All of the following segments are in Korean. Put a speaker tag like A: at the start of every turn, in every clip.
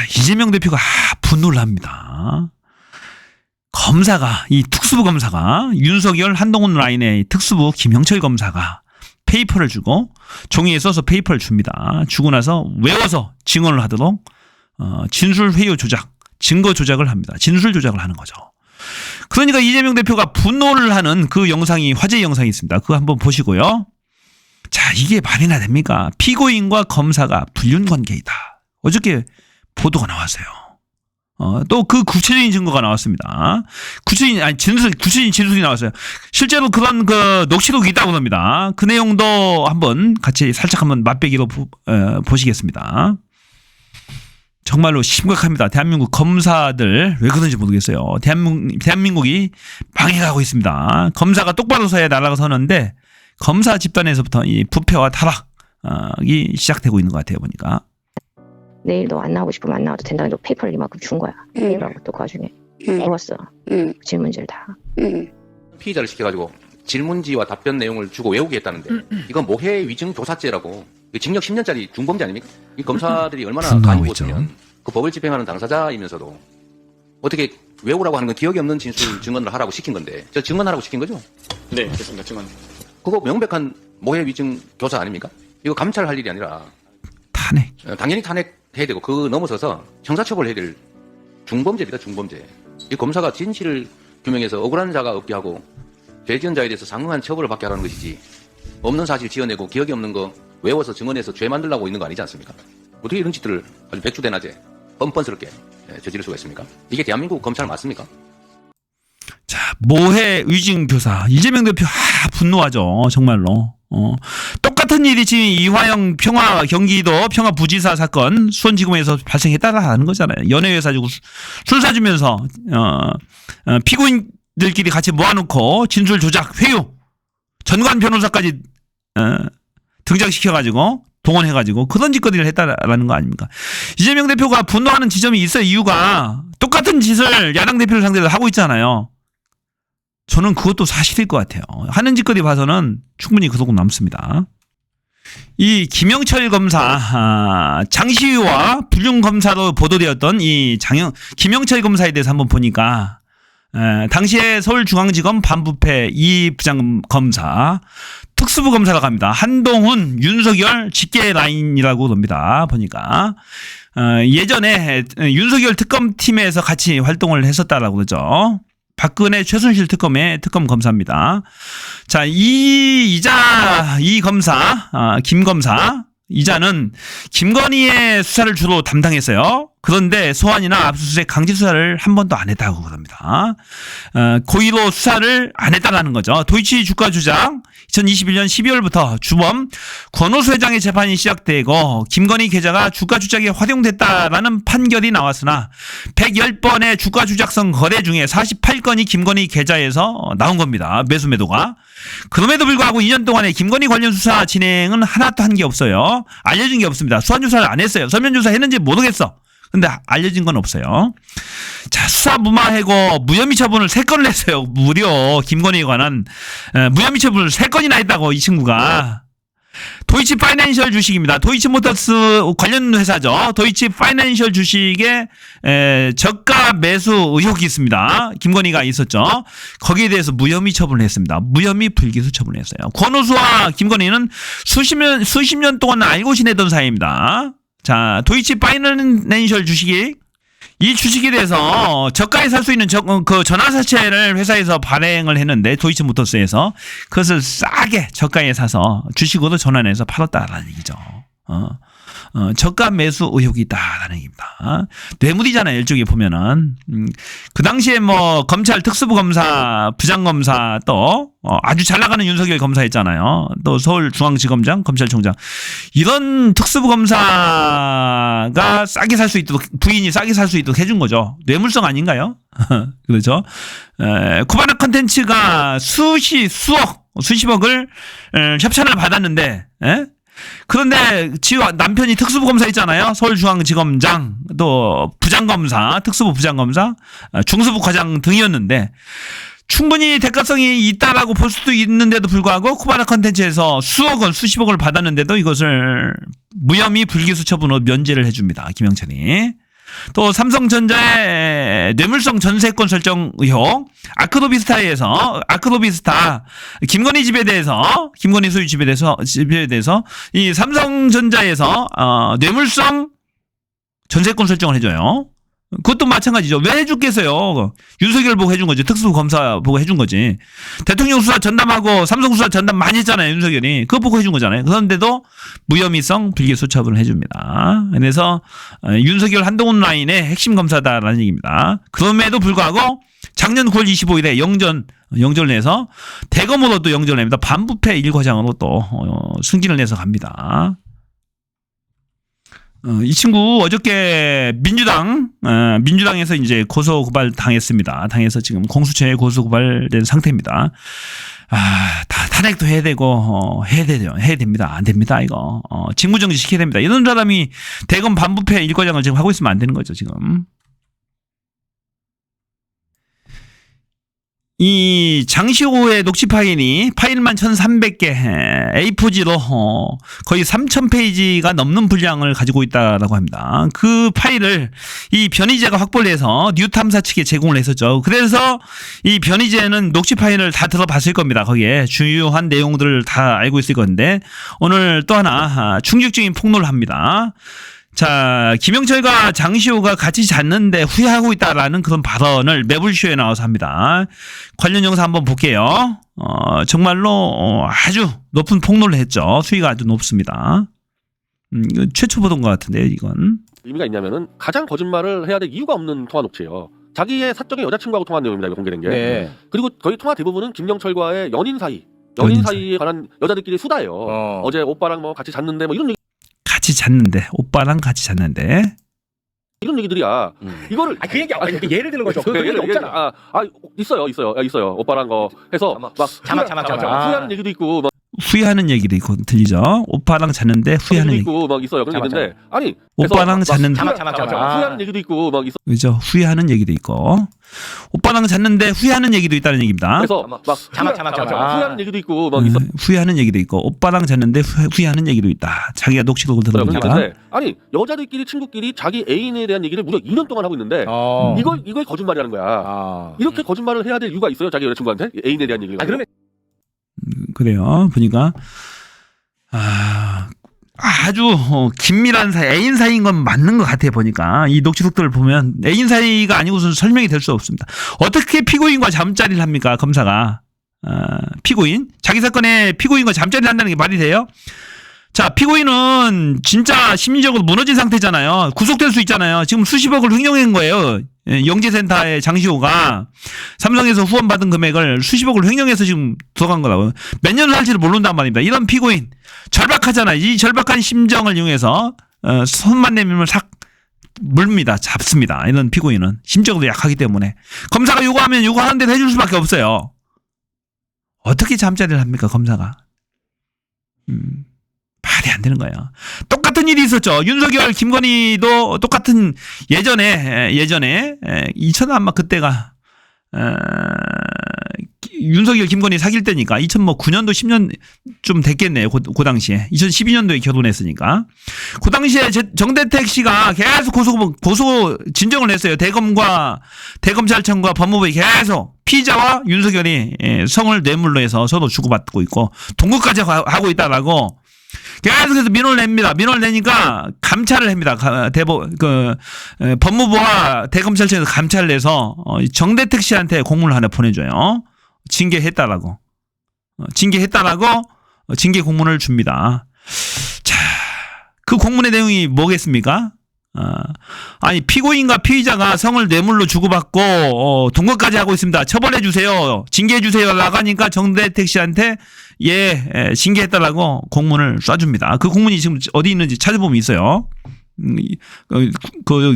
A: 이재명 대표가 분노를 합니다. 검사가, 이 특수부 검사가, 윤석열 한동훈 라인의 특수부 김영철 검사가 페이퍼를 주고 종이에 써서 페이퍼를 줍니다. 주고 나서 외워서 증언을 하도록 진술 회유 조작, 증거 조작을 합니다. 진술 조작을 하는 거죠. 그러니까 이재명 대표가 분노를 하는 그 영상이, 화제 영상이 있습니다. 그거 한번 보시고요. 자, 이게 말이나 됩니까? 피고인과 검사가 불륜 관계이다. 어저께 보도가 나왔어요. 또 그 구체적인 증거가 나왔습니다. 구체적인 진술이 나왔어요. 실제로 그런 그 녹취록이 있다고 합니다. 그 내용도 한번 같이 살짝 한번 맛배기로 보시겠습니다. 정말로 심각합니다. 대한민국 검사들 왜 그런지 모르겠어요. 대한민국이 망해가고 있습니다. 검사가 똑바로 서야 나라가 서는데 검사 집단에서부터 이 부패와 타락이 시작되고 있는 것 같아요. 보니까.
B: 내일 너 안 나오고 싶으면 안 나와도 된다고 해서 페이퍼를 이만큼 준 거야. 그러고 또 그 와중에 외웠어. 질문지를 다.
C: 피의자를 시켜가지고 질문지와 답변 내용을 주고 외우게 했다는데 이건 모해 위증 교사죄라고 징역 10년짜리 중범죄 아닙니까? 이 검사들이 얼마나 간이고으면 그 법을 집행하는 당사자이면서도 어떻게 외우라고 하는 건 기억이 없는 진술 증언을 하라고 시킨 건데 저 증언하라고 시킨 거죠?
D: 네, 됐습니다. 증언.
C: 그거 명백한 모해 위증 교사 아닙니까? 이거 감찰할 일이 아니라
A: 탄핵.
C: 당연히 탄핵해야 되고 그 넘어서서 형사처벌해야 될 중범죄입니다. 중범죄. 이 검사가 진실을 규명해서 억울한 자가 없게 하고 죄 지은 자에 대해서 상응한 처벌을 받게 하라는 것이지 없는 사실 지어내고 기억이 없는 거 외워서 증언해서 죄 만들려고 있는 거 아니지 않습니까? 어떻게 이런 짓들을 아주 백주대낮에 뻔뻔스럽게 저지를 수가 있습니까? 이게 대한민국 검찰 맞습니까?
A: 자, 모해 위증 교사 이재명 대표 분노하죠. 정말로. 똑같은 일이 지금 이화영 경기도 평화부지사 사건 수원지검에서 발생했다라는 거잖아요. 연예회사 주고 술 사주면서 피고인들끼리 같이 모아놓고 진술 조작, 회유, 전관 변호사까지 등장시켜가지고 동원해가지고 그런 짓거리를 했다라는 거 아닙니까? 이재명 대표가 분노하는 지점이 있어요. 이유가 똑같은 짓을 야당 대표를 상대로 하고 있잖아요. 저는 그것도 사실일 것 같아요. 하는 짓거리 봐서는 충분히 그 속은 남습니다. 이 김영철 검사, 장시위와 불륜 검사로 보도되었던 이 김영철 검사에 대해서 한번 보니까 당시에 서울중앙지검 반부패 이 부장검사, 특수부 검사라고 합니다. 한동훈, 윤석열 직계 라인이라고 합니다. 보니까 예전에 윤석열 특검팀에서 같이 활동을 했었다라고 그러죠. 박근혜 최순실 특검의 특검 검사입니다. 자, 이 검사, 김 검사, 이자는 김건희의 수사를 주로 담당했어요. 그런데 소환이나 압수수색 강제 수사를 한 번도 안 했다고 그럽니다. 고의로 수사를 안 했다라는 거죠. 도이치 주가 조작 2021년 12월부터 주범 권오수 회장의 재판이 시작되고 김건희 계좌가 주가 조작에 활용됐다라는 판결이 나왔으나 110번의 주가 조작성 거래 중에 48건이 김건희 계좌에서 나온 겁니다. 매수 매도가. 그럼에도 불구하고 2년 동안에 김건희 관련 수사 진행은 하나도 한 게 없어요. 알려진 게 없습니다. 수환 조사를 안 했어요. 서면 조사 했는지 모르겠어. 근데 알려진 건 없어요. 자, 수사 무마하고 무혐의 처분을 3건을 했어요. 무려 김건희에 관한 무혐의 처분을 3건이나 했다고 이 친구가. 도이치 파이낸셜 주식입니다. 도이치모터스 관련 회사죠. 도이치 파이낸셜 주식에 저가 매수 의혹이 있습니다. 김건희가 있었죠. 거기에 대해서 무혐의 처분을 했습니다. 무혐의 불기소 처분을 했어요. 권오수와 김건희는 수십 년 동안 알고 지내던 사이입니다. 자, 도이치 파이낸셜 주식이 이 주식에 대해서 저가에 살 수 있는 그 전화사채를 회사에서 발행을 했는데 도이치모터스에서 그것을 싸게 저가에 사서 주식으로 전환해서 팔았다라는 얘기죠. 저가 매수 의혹이 있다라는 얘기입니다. 뇌물이잖아요. 일종의 보면은. 그 당시에 뭐 검찰 특수부 검사, 부장검사 또 아주 잘 나가는 윤석열 검사였잖아요. 또 서울중앙지검장, 검찰총장. 이런 특수부 검사가 싸게 살 수 있도록, 부인이 싸게 살 수 있도록 해준 거죠. 뇌물성 아닌가요? 그렇죠. 쿠바나 컨텐츠가 수십억을 협찬을 받았는데, 그런데 남편이 특수부 검사 있잖아요. 서울중앙지검장, 또 부장검사, 특수부 부장검사, 중수부 과장 등이었는데 충분히 대가성이 있다라고 볼 수도 있는데도 불구하고 쿠바나 컨텐츠에서 수억 원, 수십억을 받았는데도 이것을 무혐의 불기소 처분으로 면제를 해줍니다. 김영철이. 또 삼성전자의 뇌물성 전세권 설정 의혹, 아크도비스타 김건희 소유 집에 대해서 이 삼성전자에서 뇌물성 전세권 설정을 해줘요. 그것도 마찬가지죠. 왜 해줬겠어요? 윤석열 보고 해준 거지. 특수부 검사 보고 해준 거지. 대통령 수사 전담하고 삼성 수사 전담 많이 했잖아요. 윤석열이. 그거 보고 해준 거잖아요. 그런데도 무혐의성 불기소 처분을 해줍니다. 그래서 윤석열 한동훈 라인의 핵심 검사다라는 얘기입니다. 그럼에도 불구하고 작년 9월 25일에 영전을 내서 대검으로 또 영전을 냅니다. 반부패 1과장으로 또 승진을 내서 갑니다. 이 친구 어저께 민주당에서 이제 고소 고발 당했습니다. 당해서 지금 공수처에 고소 고발된 상태입니다. 다 탄핵도 해야 되고 해야 됩니다. 안 됩니다. 이거 직무정지 시켜야 됩니다. 이런 사람이 대검 반부패 1과장을 지금 하고 있으면 안 되는 거죠. 지금. 이 장시호의 녹취 파일만 1300개 A4지로 거의 3000페이지가 넘는 분량을 가지고 있다라고 합니다. 그 파일을 이 변희재가 확보를 해서 뉴탐사 측에 제공을 했었죠. 그래서 이 변희재는 녹취 파일을 다 들어봤을 겁니다. 거기에 주요한 내용들을 다 알고 있을 건데 오늘 또 하나 충격적인 폭로를 합니다. 자, 김영철과 장시호가 같이 잤는데 후회하고 있다라는 그런 발언을 매불쇼에 나와서 합니다. 관련 영상 한번 볼게요. 정말로 아주 높은 폭로를 했죠. 수위가 아주 높습니다. 이거 최초 보던 것 같은데요, 이건.
D: 의미가 있냐면은 가장 거짓말을 해야 될 이유가 없는 통화 녹취예요. 자기의 사적인 여자친구하고 통화한 내용입니다. 이거 공개된 게.
E: 네.
D: 그리고 거의 통화 대부분은 김영철과의 연인 사이에 관한 여자들끼리 수다예요. 어제 오빠랑 뭐 같이 잤는데 뭐 이런 얘기.
A: 같이 잤는데 오빠랑 같이 잤는데
D: 이런 얘기들이야. 이거를
E: 그 얘기 예를 드는 거죠. 그 얘기 없잖아.
D: 있어요. 오빠랑 거 해서 막
E: 자막.
D: 후회하는 얘기도 있고 막
A: 후회하는 얘기도 있고 들리죠. 오빠랑 잤는데 후회하는 얘기.
D: 있고 막 있어요. 그런 게 있는데 아니
A: 오빠랑 잤는데
D: 후회하는 얘기도 있고 막 있어.
A: 그죠? 후회하는 얘기도 있고 오빠랑 잤는데 후회하는 얘기도 있다는 얘기입니다.
D: 그래서 막
E: 자막.
D: 후회하는 얘기도 있고 막 있어.
A: 후회하는 얘기도 있고 오빠랑 잤는데 후회하는 얘기도 있다. 자기가 녹취록을 들어보니까
D: 아니 여자들끼리 친구끼리 자기 애인에 대한 얘기를 무려 2년 동안 하고 있는데 이걸 거짓말이라는 거야. 이렇게 거짓말을 해야 될 이유가 있어요? 자기 여자친구한테 애인에 대한 얘기를.
E: 그러면
A: 그래요. 보니까 아주 긴밀한 사이, 애인 사이인 건 맞는 것 같아요. 보니까 이 녹취록들을 보면 애인 사이가 아니고서는 설명이 될 수 없습니다. 어떻게 피고인과 잠자리를 합니까? 검사가 피고인 자기 사건에 피고인과 잠자리를 한다는 게 말이 돼요? 자, 피고인은 진짜 심리적으로 무너진 상태잖아요. 구속될 수 있잖아요. 지금 수십억을 횡령한 거예요. 영재센터의 장시호가 삼성에서 후원받은 금액을 수십억을 횡령해서 지금 들어간 거라고. 몇 년을 할지를 모른단 말입니다. 이런 피고인 절박하잖아요. 이 절박한 심정을 이용해서 손만 내밀면 싹 물입니다. 잡습니다. 이런 피고인은 심적으로 약하기 때문에 검사가 요구하면 요구하는 대로 해줄 수밖에 없어요. 어떻게 잠자리를 합니까, 검사가? 말이 안 되는 거예요. 똑같은 일이 있었죠. 윤석열, 김건희도 똑같은 예전에 2000 아마 그때가 윤석열, 김건희 사귈 때니까 2009년도 10년 좀 됐겠네요. 그 당시에 2012년도에 결혼했으니까 그 당시에 정대택 씨가 계속 고소 진정을 했어요. 대검찰청과 법무부에 계속 피의자와 윤석열이 성을 뇌물로 해서 서로 주고받고 있고 동거까지 하고 있다라고. 계속해서 민원을 냅니다. 민원을 내니까 감찰을 합니다. 법무부와 대검찰청에서 감찰을 해서 정대택 씨한테 공문을 하나 보내줘요. 징계했다라고 징계 공문을 줍니다. 자, 그 공문의 내용이 뭐겠습니까? 아니 피고인과 피의자가 성을 뇌물로 주고받고 동거까지 하고 있습니다. 처벌해 주세요. 징계해 주세요. 나가니까 정대택 씨한테 징계했다라고 공문을 쏴줍니다. 그 공문이 지금 어디 있는지 찾아보면 있어요. 그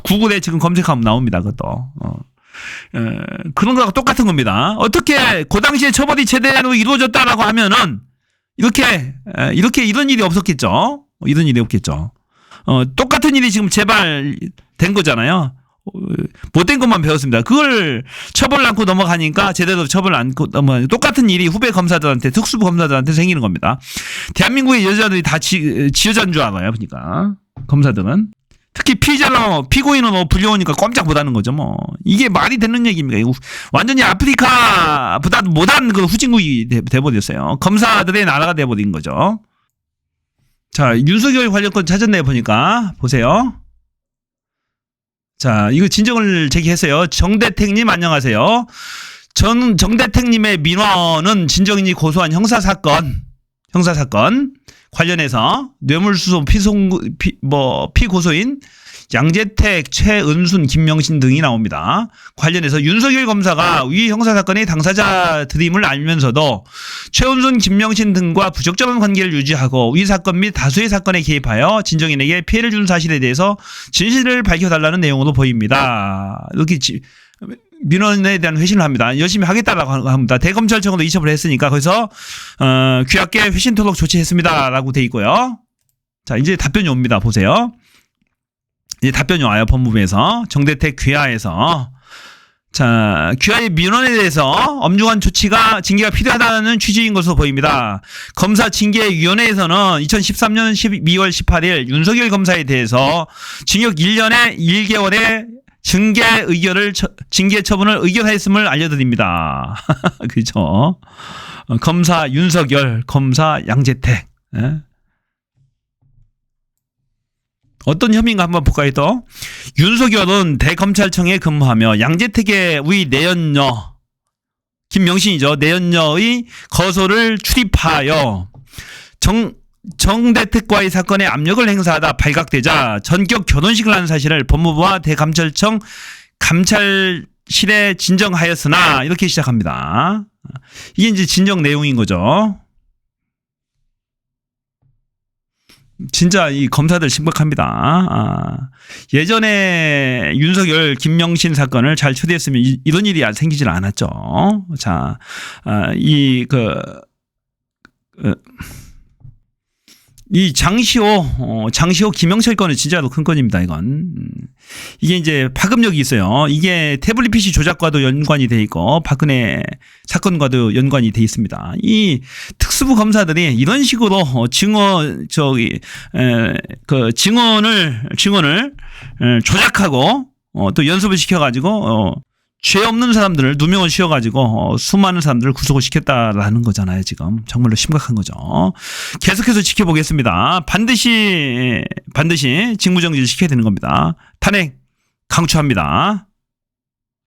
A: 구글에 지금 검색하면 나옵니다. 그것도. 그런 거하고 똑같은 겁니다. 어떻게 그 당시에 처벌이 제대로 이루어졌다라고 하면은 이런 일이 없었겠죠. 이런 일이 없겠죠. 똑같은 일이 지금 재발된 거잖아요. 못된 것만 배웠습니다. 그걸 처벌을 않고 넘어가니까 제대로 처벌을 않고 넘어가니까 똑같은 일이 후배 검사들한테, 특수부 검사들한테 생기는 겁니다. 대한민국의 여자들이 다 지여자인 줄 알아요. 그러니까 검사들은 특히 피고인은 불려오니까 꼼짝 못하는 거죠. 뭐 이게 말이 되는 얘기입니까? 이거 완전히 아프리카보다 못한 그 후진국이 돼버렸어요. 검사들의 나라가 돼버린 거죠. 자, 윤석열 관련 건 찾았네요. 보니까 보세요. 자, 이거 진정을 제기했어요. 정대택님 안녕하세요. 정대택님의 민원은 진정인이 고소한 형사사건 관련해서 뇌물수수 피고소인 양재택, 최은순, 김명신 등이 나옵니다. 관련해서 윤석열 검사가 위 형사사건의 당사자들임을 알면서도 최은순, 김명신 등과 부적절한 관계를 유지하고 위 사건 및 다수의 사건에 개입하여 진정인에게 피해를 준 사실에 대해서 진실을 밝혀달라는 내용으로 보입니다. 이렇게 민원에 대한 회신을 합니다. 열심히 하겠다라고 합니다. 대검찰청으로 이첩을 했으니까 거기서 귀하게 회신토록 조치했습니다라고 돼 있고요. 자, 이제 답변이 옵니다. 보세요. 이제 답변이 와요. 법무부에서 정대택 귀하에서 자, 귀하의 민원에 대해서 엄중한 징계가 필요하다는 취지인 것으로 보입니다. 검사 징계위원회에서는 2013년 12월 18일 윤석열 검사에 대해서 징역 1년에 1개월의 징계 처분을 의결했음을 알려드립니다. 그죠? 검사 윤석열, 검사 양재택. 예? 어떤 혐의인가 한번 볼까요, 또? 윤석열은 대검찰청에 근무하며 양재택의 위 내연녀, 김명신이죠. 내연녀의 거소를 출입하여 정대택과의 사건에 압력을 행사하다 발각되자 전격 결혼식을 한 사실을 법무부와 대감찰청 감찰실에 진정하였으나 이렇게 시작합니다. 이게 이제 진정 내용인 거죠. 진짜 이 검사들 심각합니다. 예전에 윤석열, 김명신 사건을 잘 처리했으면 이런 일이 생기질 않았죠. 자, 이 장시호 김영철 건은 진짜로 큰 건입니다, 이건. 이게 이제 파급력이 있어요. 이게 태블릿 PC 조작과도 연관이 돼 있고, 박근혜 사건과도 연관이 돼 있습니다. 이 특수부 검사들이 이런 식으로 증언을 조작하고, 또 연습을 시켜가지고, 죄 없는 사람들을 누명을 씌워가지고 수많은 사람들을 구속을 시켰다라는 거잖아요. 지금 정말로 심각한 거죠. 계속해서 지켜보겠습니다. 반드시 직무정지를 시켜야 되는 겁니다. 탄핵 강추합니다.